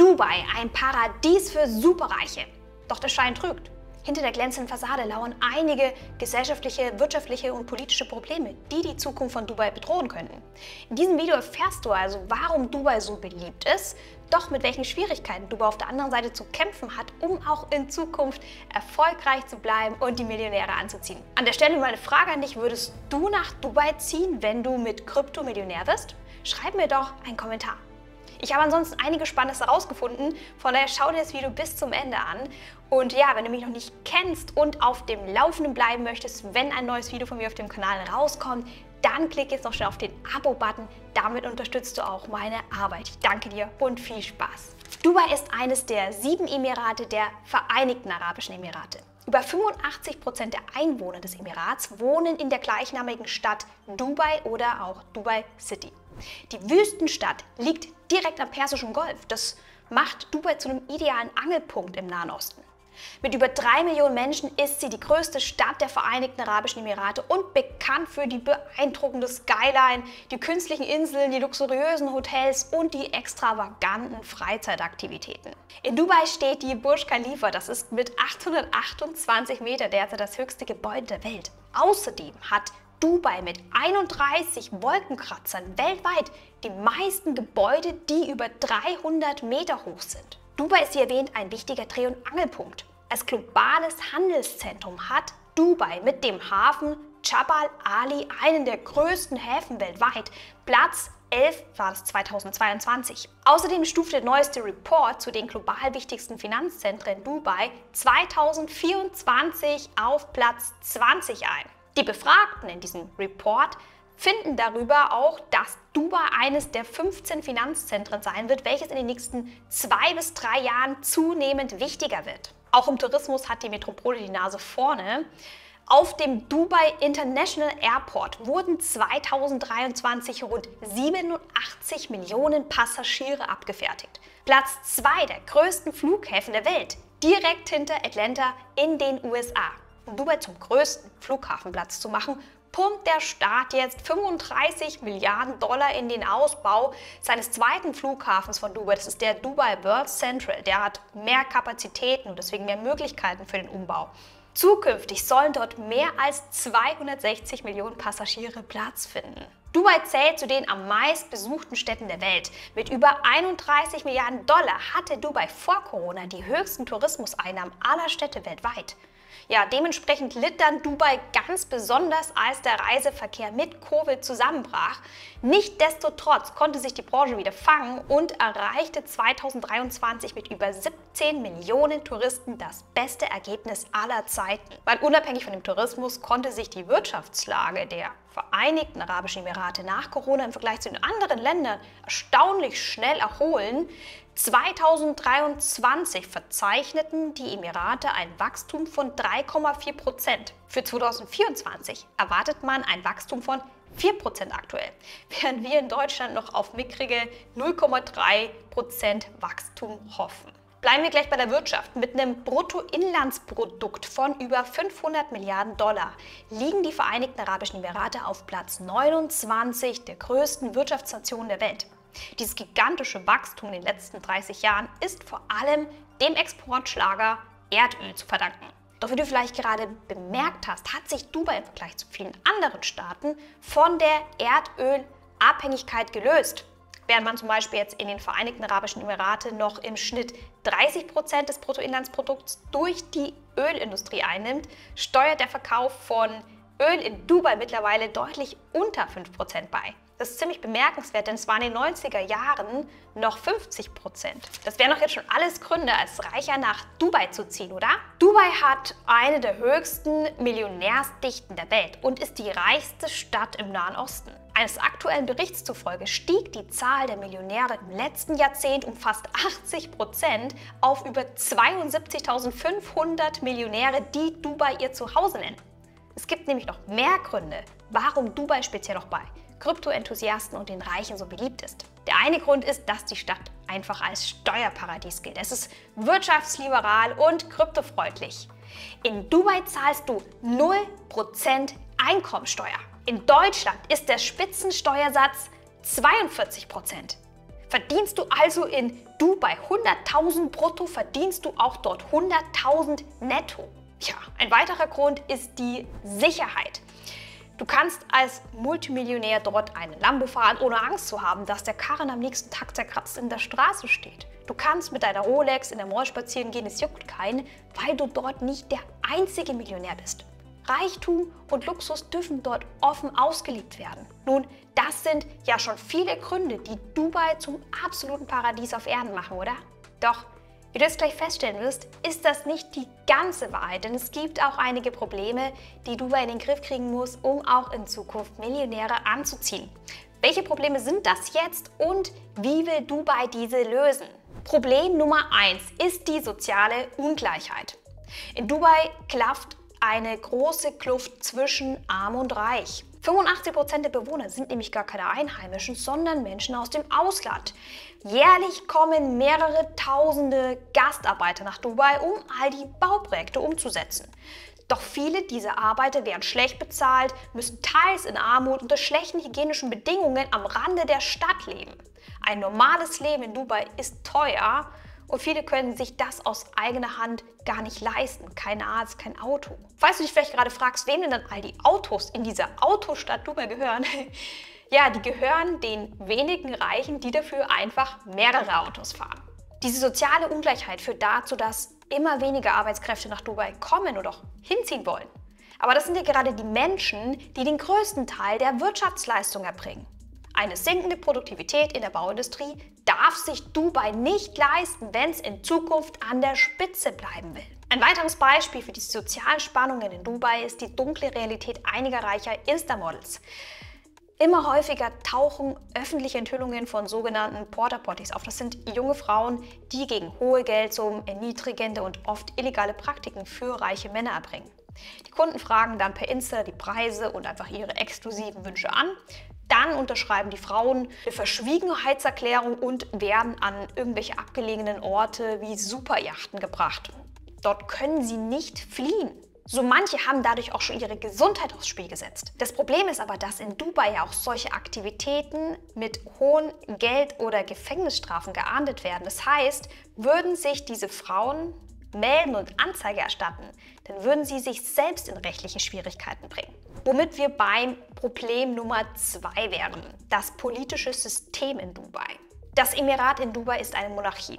Dubai, ein Paradies für Superreiche. Doch der Schein trügt. Hinter der glänzenden Fassade lauern einige gesellschaftliche, wirtschaftliche und politische Probleme, die die Zukunft von Dubai bedrohen könnten. In diesem Video erfährst du also, warum Dubai so beliebt ist, doch mit welchen Schwierigkeiten Dubai auf der anderen Seite zu kämpfen hat, um auch in Zukunft erfolgreich zu bleiben und die Millionäre anzuziehen. An der Stelle meine Frage an dich: Würdest du nach Dubai ziehen, wenn du mit Krypto Millionär wirst? Schreib mir doch einen Kommentar. Ich habe ansonsten einige Spannendes herausgefunden, von daher schau dir das Video bis zum Ende an. Und ja, wenn du mich noch nicht kennst und auf dem Laufenden bleiben möchtest, wenn ein neues Video von mir auf dem Kanal rauskommt, dann klick jetzt noch schnell auf den Abo-Button. Damit unterstützt du auch meine Arbeit. Ich danke dir und viel Spaß. Dubai ist eines der 7 Emirate der Vereinigten Arabischen Emirate. Über 85% der Einwohner des Emirats wohnen in der gleichnamigen Stadt Dubai oder auch Dubai City. Die Wüstenstadt liegt direkt am Persischen Golf. Das macht Dubai zu einem idealen Angelpunkt im Nahen Osten. Mit über 3 Millionen Menschen ist sie die größte Stadt der Vereinigten Arabischen Emirate und bekannt für die beeindruckende Skyline, die künstlichen Inseln, die luxuriösen Hotels und die extravaganten Freizeitaktivitäten. In Dubai steht die Burj Khalifa, das ist mit 828 Meter derzeit das höchste Gebäude der Welt. Außerdem hat Dubai mit 31 Wolkenkratzern weltweit die meisten Gebäude, die über 300 Meter hoch sind. Dubai ist, wie erwähnt, ein wichtiger Dreh- und Angelpunkt. Als globales Handelszentrum hat Dubai mit dem Hafen Jebel Ali, einen der größten Häfen weltweit, Platz 11 war es 2022. Außerdem stuft der neueste Report zu den global wichtigsten Finanzzentren Dubai 2024 auf Platz 20 ein. Die Befragten in diesem Report finden darüber auch, dass Dubai eines der 15 Finanzzentren sein wird, welches in den nächsten 2 bis 3 Jahren zunehmend wichtiger wird. Auch im Tourismus hat die Metropole die Nase vorne. Auf dem Dubai International Airport wurden 2023 rund 87 Millionen Passagiere abgefertigt. Platz 2 der größten Flughäfen der Welt, direkt hinter Atlanta in den USA. Um Dubai zum größten Flughafenplatz zu machen, pumpt der Staat jetzt 35 Milliarden Dollar in den Ausbau seines zweiten Flughafens von Dubai. Das ist der Dubai World Central. Der hat mehr Kapazitäten und deswegen mehr Möglichkeiten für den Umbau. Zukünftig sollen dort mehr als 260 Millionen Passagiere Platz finden. Dubai zählt zu den am meist besuchten Städten der Welt. Mit über 31 Milliarden Dollar hatte Dubai vor Corona die höchsten Tourismuseinnahmen aller Städte weltweit. Ja, dementsprechend litt dann Dubai ganz besonders, als der Reiseverkehr mit Covid zusammenbrach. Nichtsdestotrotz konnte sich die Branche wieder fangen und erreichte 2023 mit über 17 Millionen Touristen das beste Ergebnis aller Zeiten. Weil unabhängig von dem Tourismus konnte sich die Wirtschaftslage der Vereinigten Arabischen Emirate nach Corona im Vergleich zu den anderen Ländern erstaunlich schnell erholen. 2023 verzeichneten die Emirate ein Wachstum von 3,4%. Für 2024 erwartet man ein Wachstum von 4% aktuell, während wir in Deutschland noch auf mickrige 0,3% Wachstum hoffen. Bleiben wir gleich bei der Wirtschaft. Mit einem Bruttoinlandsprodukt von über 500 Milliarden Dollar liegen die Vereinigten Arabischen Emirate auf Platz 29 der größten Wirtschaftsnationen der Welt. Dieses gigantische Wachstum in den letzten 30 Jahren ist vor allem dem Exportschlager Erdöl zu verdanken. Doch wie du vielleicht gerade bemerkt hast, hat sich Dubai im Vergleich zu vielen anderen Staaten von der Erdölabhängigkeit gelöst. Während man zum Beispiel jetzt in den Vereinigten Arabischen Emirate noch im Schnitt 30% des Bruttoinlandsprodukts durch die Ölindustrie einnimmt, steuert der Verkauf von Öl in Dubai mittlerweile deutlich unter 5% bei. Das ist ziemlich bemerkenswert, denn es waren in den 90er Jahren noch 50%. Das wären doch jetzt schon alles Gründe, als Reicher nach Dubai zu ziehen, oder? Dubai hat eine der höchsten Millionärsdichten der Welt und ist die reichste Stadt im Nahen Osten. Eines aktuellen Berichts zufolge stieg die Zahl der Millionäre im letzten Jahrzehnt um fast 80% auf über 72.500 Millionäre, die Dubai ihr Zuhause nennen. Es gibt nämlich noch mehr Gründe, warum Dubai speziell auch bei Krypto-Enthusiasten und den Reichen so beliebt ist. Der eine Grund ist, dass die Stadt einfach als Steuerparadies gilt. Es ist wirtschaftsliberal und kryptofreundlich. In Dubai zahlst du 0% Einkommensteuer. In Deutschland ist der Spitzensteuersatz 42%. Verdienst du also in Dubai 100.000 brutto, verdienst du auch dort 100.000 netto. Tja, ein weiterer Grund ist die Sicherheit. Du kannst als Multimillionär dort einen Lambo fahren, ohne Angst zu haben, dass der Karren am nächsten Tag zerkratzt in der Straße steht. Du kannst mit deiner Rolex in der Mall spazieren gehen, es juckt keinen, weil du dort nicht der einzige Millionär bist. Reichtum und Luxus dürfen dort offen ausgelebt werden. Nun, das sind ja schon viele Gründe, die Dubai zum absoluten Paradies auf Erden machen, oder? Doch, wie du jetzt gleich feststellen wirst, ist das nicht die ganze Wahrheit, denn es gibt auch einige Probleme, die Dubai in den Griff kriegen muss, um auch in Zukunft Millionäre anzuziehen. Welche Probleme sind das jetzt und wie will Dubai diese lösen? Problem Nummer 1 ist die soziale Ungleichheit. In Dubai klafft eine große Kluft zwischen Arm und Reich. 85% der Bewohner sind nämlich gar keine Einheimischen, sondern Menschen aus dem Ausland. Jährlich kommen mehrere tausende Gastarbeiter nach Dubai, um all die Bauprojekte umzusetzen. Doch viele dieser Arbeiter werden schlecht bezahlt, müssen teils in Armut unter schlechten hygienischen Bedingungen am Rande der Stadt leben. Ein normales Leben in Dubai ist teuer und viele können sich das aus eigener Hand gar nicht leisten. Kein Arzt, kein Auto. Falls du dich vielleicht gerade fragst, wem denn dann all die Autos in dieser Autostadt Dubai gehören? Ja, die gehören den wenigen Reichen, die dafür einfach mehrere Autos fahren. Diese soziale Ungleichheit führt dazu, dass immer weniger Arbeitskräfte nach Dubai kommen oder auch hinziehen wollen. Aber das sind ja gerade die Menschen, die den größten Teil der Wirtschaftsleistung erbringen. Eine sinkende Produktivität in der Bauindustrie darf sich Dubai nicht leisten, wenn es in Zukunft an der Spitze bleiben will. Ein weiteres Beispiel für diese sozialen Spannungen in Dubai ist die dunkle Realität einiger reicher Insta-Models. Immer häufiger tauchen öffentliche Enthüllungen von sogenannten Porta-Potties auf. Das sind junge Frauen, die gegen hohe Geldsummen erniedrigende und oft illegale Praktiken für reiche Männer erbringen. Die Kunden fragen dann per Insta die Preise und einfach ihre exklusiven Wünsche an. Dann unterschreiben die Frauen eine Verschwiegenheitserklärung und werden an irgendwelche abgelegenen Orte wie Superjachten gebracht. Dort können sie nicht fliehen. So manche haben dadurch auch schon ihre Gesundheit aufs Spiel gesetzt. Das Problem ist aber, dass in Dubai ja auch solche Aktivitäten mit hohen Geld- oder Gefängnisstrafen geahndet werden. Das heißt, würden sich diese Frauen melden und Anzeige erstatten, dann würden sie sich selbst in rechtliche Schwierigkeiten bringen. Womit wir beim Problem Nummer 2 wären, das politische System in Dubai. Das Emirat in Dubai ist eine Monarchie.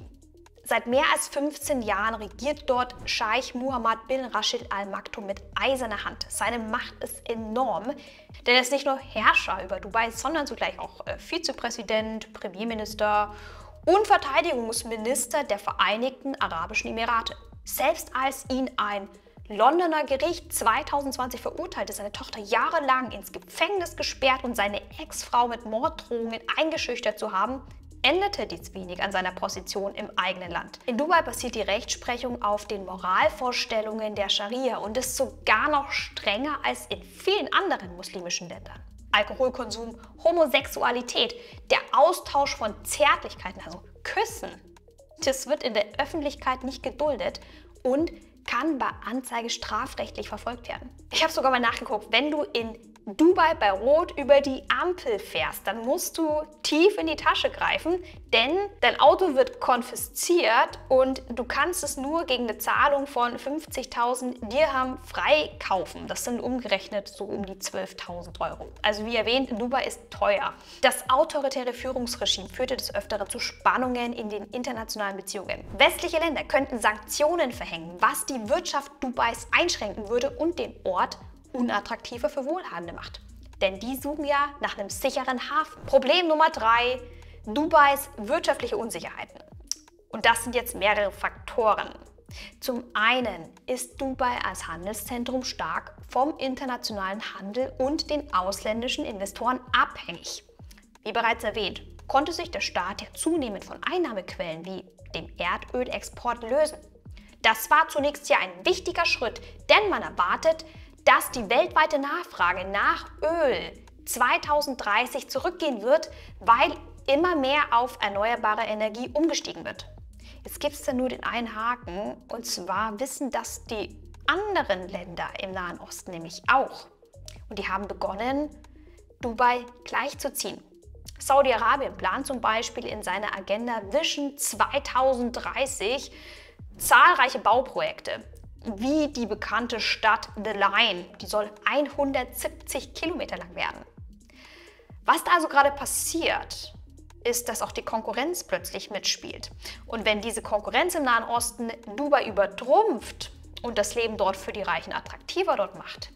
Seit mehr als 15 Jahren regiert dort Scheich Mohammed bin Rashid Al Maktoum mit eiserner Hand. Seine Macht ist enorm, denn er ist nicht nur Herrscher über Dubai, sondern zugleich auch Vizepräsident, Premierminister und Verteidigungsminister der Vereinigten Arabischen Emirate. Selbst als ihn ein Londoner Gericht 2020 verurteilte, seine Tochter jahrelang ins Gefängnis gesperrt und seine Ex-Frau mit Morddrohungen eingeschüchtert zu haben, änderte dies wenig an seiner Position im eigenen Land. In Dubai basiert die Rechtsprechung auf den Moralvorstellungen der Scharia und ist sogar noch strenger als in vielen anderen muslimischen Ländern. Alkoholkonsum, Homosexualität, der Austausch von Zärtlichkeiten, also Küssen, das wird in der Öffentlichkeit nicht geduldet und kann bei Anzeige strafrechtlich verfolgt werden. Ich habe sogar mal nachgeguckt, wenn du in Dubai bei Rot über die Ampel fährst, dann musst du tief in die Tasche greifen, denn dein Auto wird konfisziert und du kannst es nur gegen eine Zahlung von 50.000 Dirham freikaufen. Das sind umgerechnet so um die 12.000 Euro. Also wie erwähnt, Dubai ist teuer. Das autoritäre Führungsregime führte des Öfteren zu Spannungen in den internationalen Beziehungen. Westliche Länder könnten Sanktionen verhängen, was die Wirtschaft Dubais einschränken würde und den Ort unattraktiver für Wohlhabende macht. Denn die suchen ja nach einem sicheren Hafen. Problem Nummer 3, Dubais wirtschaftliche Unsicherheiten. Und das sind jetzt mehrere Faktoren. Zum einen ist Dubai als Handelszentrum stark vom internationalen Handel und den ausländischen Investoren abhängig. Wie bereits erwähnt, konnte sich der Staat ja zunehmend von Einnahmequellen wie dem Erdölexport lösen. Das war zunächst ja ein wichtiger Schritt, denn man erwartet, dass die weltweite Nachfrage nach Öl 2030 zurückgehen wird, weil immer mehr auf erneuerbare Energie umgestiegen wird. Jetzt gibt es da nur den einen Haken, und zwar wissen das die anderen Länder im Nahen Osten nämlich auch. Und die haben begonnen, Dubai gleichzuziehen. Saudi-Arabien plant zum Beispiel in seiner Agenda Vision 2030 zahlreiche Bauprojekte, wie die bekannte Stadt The Line. Die soll 170 Kilometer lang werden. Was da also gerade passiert, ist, dass auch die Konkurrenz plötzlich mitspielt. Und wenn diese Konkurrenz im Nahen Osten Dubai übertrumpft und das Leben dort für die Reichen attraktiver dort macht,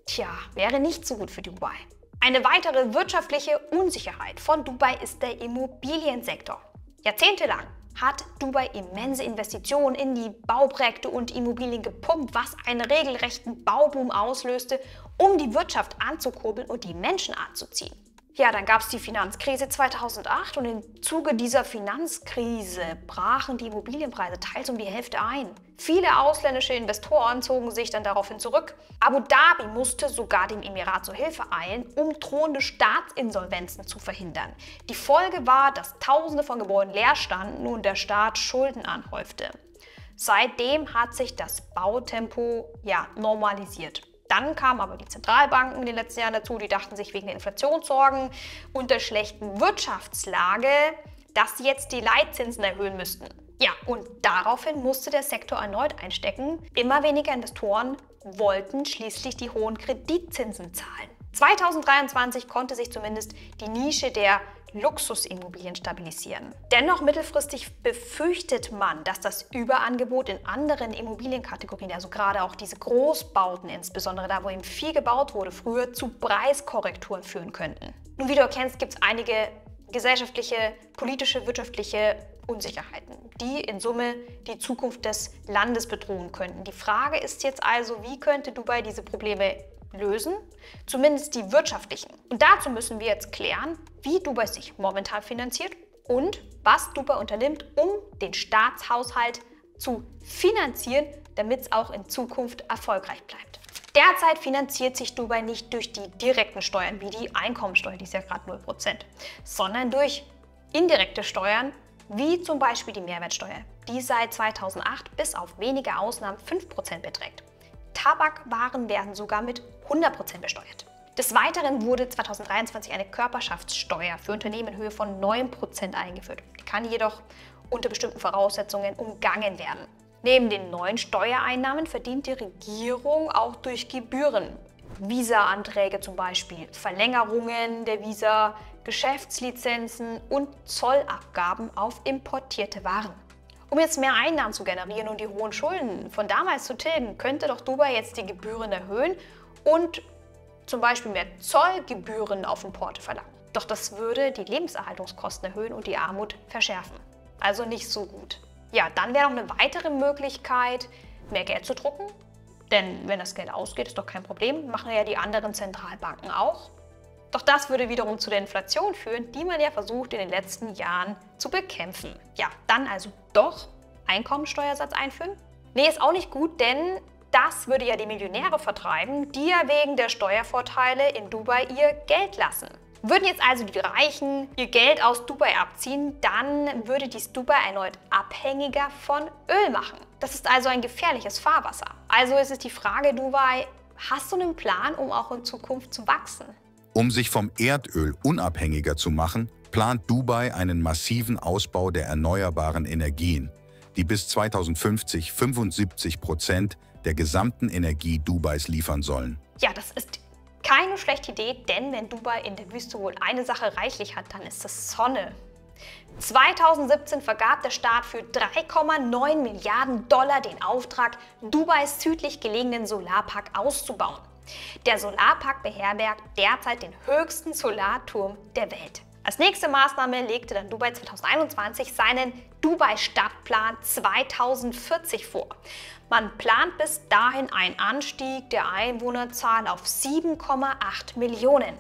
tja, wäre nicht so gut für Dubai. Eine weitere wirtschaftliche Unsicherheit von Dubai ist der Immobiliensektor. Jahrzehntelang hat Dubai immense Investitionen in die Bauprojekte und Immobilien gepumpt, was einen regelrechten Bauboom auslöste, um die Wirtschaft anzukurbeln und die Menschen anzuziehen. Ja, dann gab es die Finanzkrise 2008 und im Zuge dieser Finanzkrise brachen die Immobilienpreise teils um die Hälfte ein. Viele ausländische Investoren zogen sich dann daraufhin zurück. Abu Dhabi musste sogar dem Emirat zur Hilfe eilen, um drohende Staatsinsolvenzen zu verhindern. Die Folge war, dass Tausende von Gebäuden leer standen und der Staat Schulden anhäufte. Seitdem hat sich das Bautempo normalisiert. Dann kamen aber die Zentralbanken in den letzten Jahren dazu, die dachten sich wegen der Inflationssorgen und der schlechten Wirtschaftslage, dass sie jetzt die Leitzinsen erhöhen müssten. Ja, und daraufhin musste der Sektor erneut einstecken. Immer weniger Investoren wollten schließlich die hohen Kreditzinsen zahlen. 2023 konnte sich zumindest die Nische der Luxusimmobilien stabilisieren. Dennoch mittelfristig befürchtet man, dass das Überangebot in anderen Immobilienkategorien, also gerade auch diese Großbauten, insbesondere da, wo eben viel gebaut wurde früher, zu Preiskorrekturen führen könnten. Nun, wie du erkennst, gibt es einige gesellschaftliche, politische, wirtschaftliche Unsicherheiten, die in Summe die Zukunft des Landes bedrohen könnten. Die Frage ist jetzt also, wie könnte Dubai diese Probleme lösen, zumindest die wirtschaftlichen. Und dazu müssen wir jetzt klären, wie Dubai sich momentan finanziert und was Dubai unternimmt, um den Staatshaushalt zu finanzieren, damit es auch in Zukunft erfolgreich bleibt. Derzeit finanziert sich Dubai nicht durch die direkten Steuern, wie die Einkommensteuer, die ist ja gerade 0%, sondern durch indirekte Steuern, wie zum Beispiel die Mehrwertsteuer, die seit 2008 bis auf wenige Ausnahmen 5% beträgt. Tabakwaren werden sogar mit 100% besteuert. Des Weiteren wurde 2023 eine Körperschaftssteuer für Unternehmen in Höhe von 9% eingeführt. Die kann jedoch unter bestimmten Voraussetzungen umgangen werden. Neben den neuen Steuereinnahmen verdient die Regierung auch durch Gebühren. Visa-Anträge zum Beispiel, Verlängerungen der Visa, Geschäftslizenzen und Zollabgaben auf importierte Waren. Um jetzt mehr Einnahmen zu generieren und die hohen Schulden von damals zu tilgen, könnte doch Dubai jetzt die Gebühren erhöhen und zum Beispiel mehr Zollgebühren auf Importe verlangen. Doch das würde die Lebenserhaltungskosten erhöhen und die Armut verschärfen. Also nicht so gut. Ja, dann wäre noch eine weitere Möglichkeit, mehr Geld zu drucken. Denn wenn das Geld ausgeht, ist doch kein Problem. Machen ja die anderen Zentralbanken auch. Doch das würde wiederum zu der Inflation führen, die man ja versucht in den letzten Jahren zu bekämpfen. Ja, dann also doch Einkommensteuersatz einführen? Nee, ist auch nicht gut, denn das würde ja die Millionäre vertreiben, die ja wegen der Steuervorteile in Dubai ihr Geld lassen. Würden jetzt also die Reichen ihr Geld aus Dubai abziehen, dann würde dies Dubai erneut abhängiger von Öl machen. Das ist also ein gefährliches Fahrwasser. Also ist es die Frage, Dubai, hast du einen Plan, um auch in Zukunft zu wachsen? Um sich vom Erdöl unabhängiger zu machen, plant Dubai einen massiven Ausbau der erneuerbaren Energien, die bis 2050 75% der gesamten Energie Dubais liefern sollen. Ja, das ist keine schlechte Idee, denn wenn Dubai in der Wüste wohl eine Sache reichlich hat, dann ist es Sonne. 2017 vergab der Staat für 3,9 Milliarden Dollar den Auftrag, Dubais südlich gelegenen Solarpark auszubauen. Der Solarpark beherbergt derzeit den höchsten Solarturm der Welt. Als nächste Maßnahme legte dann Dubai 2021 seinen Dubai-Stadtplan 2040 vor. Man plant bis dahin einen Anstieg der Einwohnerzahl auf 7,8 Millionen.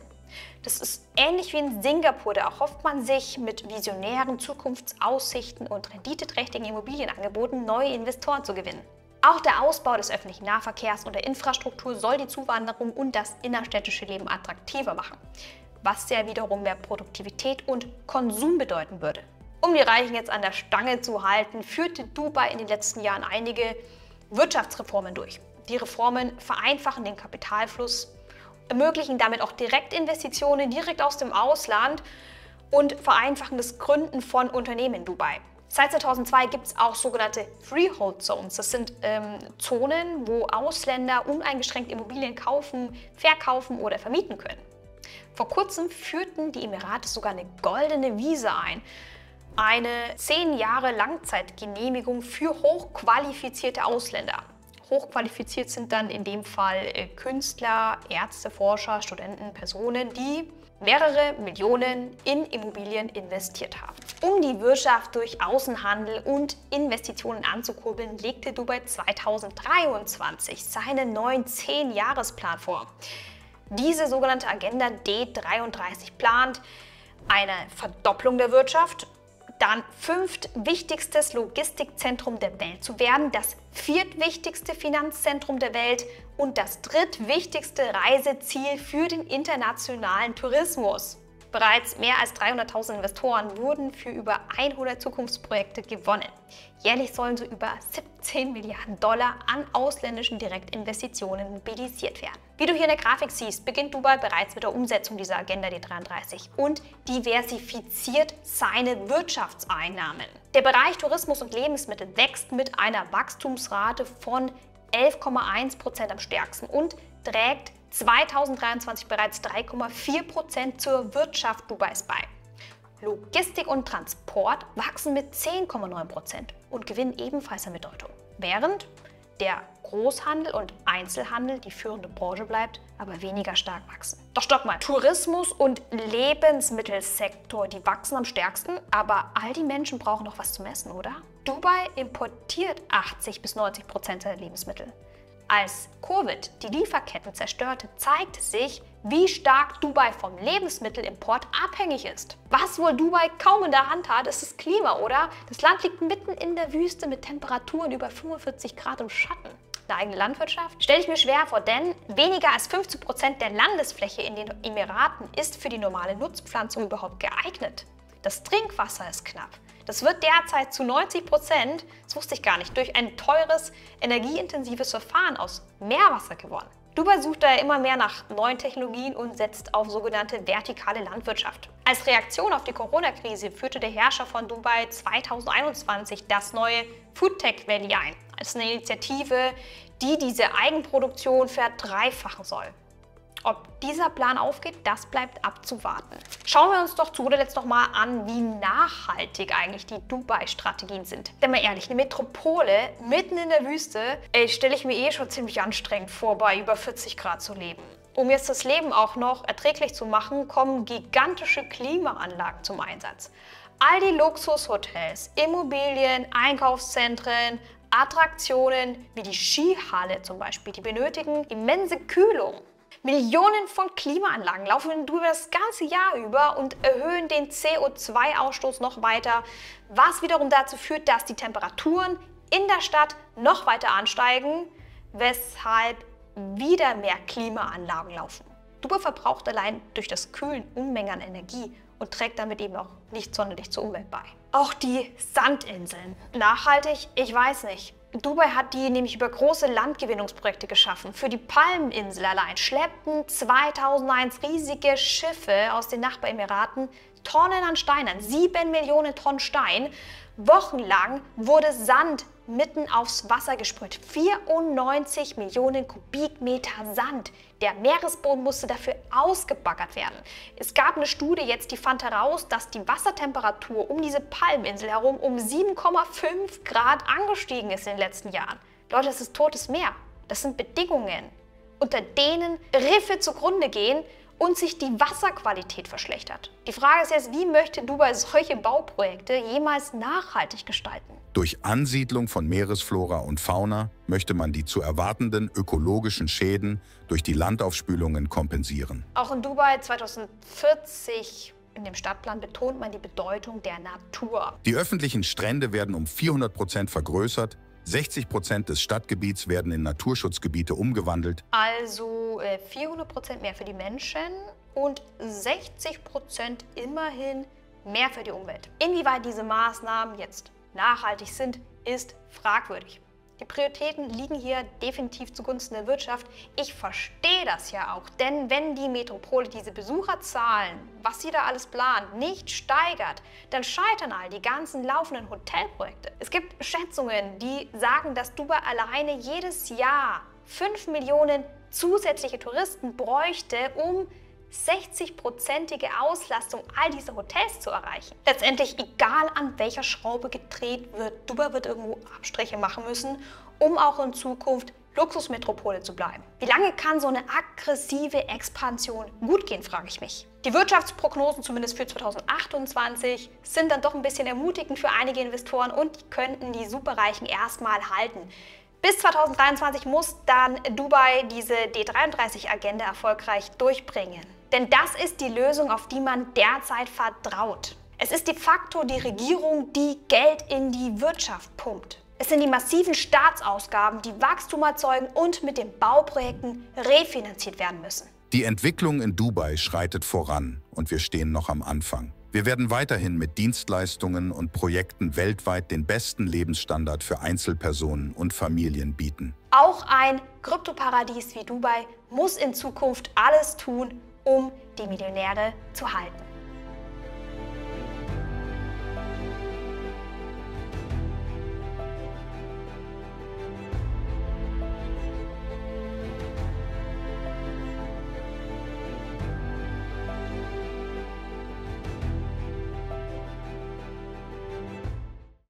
Das ist ähnlich wie in Singapur, da erhofft man sich mit visionären Zukunftsaussichten und renditeträchtigen Immobilienangeboten neue Investoren zu gewinnen. Auch der Ausbau des öffentlichen Nahverkehrs und der Infrastruktur soll die Zuwanderung und das innerstädtische Leben attraktiver machen, was ja wiederum mehr Produktivität und Konsum bedeuten würde. Um die Reichen jetzt an der Stange zu halten, führte Dubai in den letzten Jahren einige Wirtschaftsreformen durch. Die Reformen vereinfachen den Kapitalfluss, ermöglichen damit auch Direktinvestitionen direkt aus dem Ausland und vereinfachendes Gründen von Unternehmen in Dubai. Seit 2002 gibt es auch sogenannte Freehold Zones. Das sind Zonen, wo Ausländer uneingeschränkt Immobilien kaufen, verkaufen oder vermieten können. Vor kurzem führten die Emirate sogar eine goldene Visa ein. Eine 10 Jahre Langzeitgenehmigung für hochqualifizierte Ausländer. Hochqualifiziert sind dann in dem Fall Künstler, Ärzte, Forscher, Studenten, Personen, die mehrere Millionen in Immobilien investiert haben. Um die Wirtschaft durch Außenhandel und Investitionen anzukurbeln, legte Dubai 2023 seinen neuen 10-Jahresplan vor. Diese sogenannte Agenda D33 plant eine Verdopplung der Wirtschaft, dann 5. wichtigstes Logistikzentrum der Welt zu werden, das 4. wichtigste Finanzzentrum der Welt und das 3. wichtigste Reiseziel für den internationalen Tourismus. Bereits mehr als 300.000 Investoren wurden für über 100 Zukunftsprojekte gewonnen. Jährlich sollen so über 17 Milliarden Dollar an ausländischen Direktinvestitionen mobilisiert werden. Wie du hier in der Grafik siehst, beginnt Dubai bereits mit der Umsetzung dieser Agenda D33 und diversifiziert seine Wirtschaftseinnahmen. Der Bereich Tourismus und Lebensmittel wächst mit einer Wachstumsrate von 11,1% am stärksten und trägt 2023 bereits 3,4% zur Wirtschaft Dubais bei. Logistik und Transport wachsen mit 10,9% und gewinnen ebenfalls an Bedeutung, während der Großhandel und Einzelhandel die führende Branche bleibt, aber weniger stark wachsen. Doch stopp mal, Tourismus und Lebensmittelsektor, die wachsen am stärksten, aber all die Menschen brauchen noch was zum Essen, oder? Dubai importiert 80-90% seiner Lebensmittel. Als Covid die Lieferketten zerstörte, zeigt sich, wie stark Dubai vom Lebensmittelimport abhängig ist. Was wohl Dubai kaum in der Hand hat, ist das Klima, oder? Das Land liegt mitten in der Wüste mit Temperaturen über 45 Grad im Schatten. Eine eigene Landwirtschaft? Stelle ich mir schwer vor, denn weniger als 50% der Landesfläche in den Emiraten ist für die normale Nutzpflanzung überhaupt geeignet. Das Trinkwasser ist knapp. Das wird derzeit zu 90%, das wusste ich gar nicht, durch ein teures, energieintensives Verfahren aus Meerwasser gewonnen. Dubai sucht daher immer mehr nach neuen Technologien und setzt auf sogenannte vertikale Landwirtschaft. Als Reaktion auf die Corona-Krise führte der Herrscher von Dubai 2021 das neue Foodtech Valley ein. Das ist eine Initiative, die diese Eigenproduktion verdreifachen soll. Ob dieser Plan aufgeht, das bleibt abzuwarten. Schauen wir uns doch zu guter Letzt noch mal an, wie nachhaltig eigentlich die Dubai-Strategien sind. Denn mal ehrlich, eine Metropole mitten in der Wüste, stelle ich mir eh schon ziemlich anstrengend vor, bei über 40 Grad zu leben. Um jetzt das Leben auch noch erträglich zu machen, kommen gigantische Klimaanlagen zum Einsatz. All die Luxushotels, Immobilien, Einkaufszentren, Attraktionen wie die Skihalle zum Beispiel, die benötigen immense Kühlung. Millionen von Klimaanlagen laufen in Dubai das ganze Jahr über und erhöhen den CO2-Ausstoß noch weiter, was wiederum dazu führt, dass die Temperaturen in der Stadt noch weiter ansteigen, weshalb wieder mehr Klimaanlagen laufen. Dubai verbraucht allein durch das Kühlen Unmengen an Energie und trägt damit eben auch nicht sonderlich zur Umwelt bei. Auch die Sandinseln. Nachhaltig? Ich weiß nicht. Dubai hat die nämlich über große Landgewinnungsprojekte geschaffen. Für die Palmeninsel allein schleppten 2001 riesige Schiffe aus den Nachbaremiraten Tonnen an Stein an, 7 Millionen Tonnen Stein. Wochenlang wurde Sand mitten aufs Wasser gesprüht. 94 Millionen Kubikmeter Sand. Der Meeresboden musste dafür ausgebaggert werden. Es gab eine Studie jetzt, die fand heraus, dass die Wassertemperatur um diese Palmeninsel herum um 7,5 Grad angestiegen ist in den letzten Jahren. Leute, das ist totes Meer. Das sind Bedingungen, unter denen Riffe zugrunde gehen und sich die Wasserqualität verschlechtert. Die Frage ist jetzt, wie möchte Dubai solche Bauprojekte jemals nachhaltig gestalten? Durch Ansiedlung von Meeresflora und Fauna möchte man die zu erwartenden ökologischen Schäden durch die Landaufspülungen kompensieren. Auch in Dubai 2040 in dem Stadtplan betont man die Bedeutung der Natur. Die öffentlichen Strände werden um 400% vergrößert, 60% des Stadtgebiets werden in Naturschutzgebiete umgewandelt. Also 400% mehr für die Menschen und 60% immerhin mehr für die Umwelt. Inwieweit diese Maßnahmen jetzt nachhaltig sind, ist fragwürdig. Die Prioritäten liegen hier definitiv zugunsten der Wirtschaft. Ich verstehe das ja auch, denn wenn die Metropole diese Besucherzahlen, was sie da alles plant, nicht steigert, dann scheitern all die ganzen laufenden Hotelprojekte. Es gibt Schätzungen, die sagen, dass Dubai alleine jedes Jahr 5 Millionen zusätzliche Touristen bräuchte, um 60-prozentige Auslastung all dieser Hotels zu erreichen. Letztendlich, egal an welcher Schraube gedreht wird, Dubai wird irgendwo Abstriche machen müssen, um auch in Zukunft Luxusmetropole zu bleiben. Wie lange kann so eine aggressive Expansion gut gehen, frage ich mich. Die Wirtschaftsprognosen, zumindest für 2028, sind dann doch ein bisschen ermutigend für einige Investoren und die könnten die Superreichen erstmal halten. Bis 2023 muss dann Dubai diese D33-Agenda erfolgreich durchbringen. Denn das ist die Lösung, auf die man derzeit vertraut. Es ist de facto die Regierung, die Geld in die Wirtschaft pumpt. Es sind die massiven Staatsausgaben, die Wachstum erzeugen und mit den Bauprojekten refinanziert werden müssen. Die Entwicklung in Dubai schreitet voran und wir stehen noch am Anfang. Wir werden weiterhin mit Dienstleistungen und Projekten weltweit den besten Lebensstandard für Einzelpersonen und Familien bieten. Auch ein Kryptoparadies wie Dubai muss in Zukunft alles tun, um die Millionäre zu halten.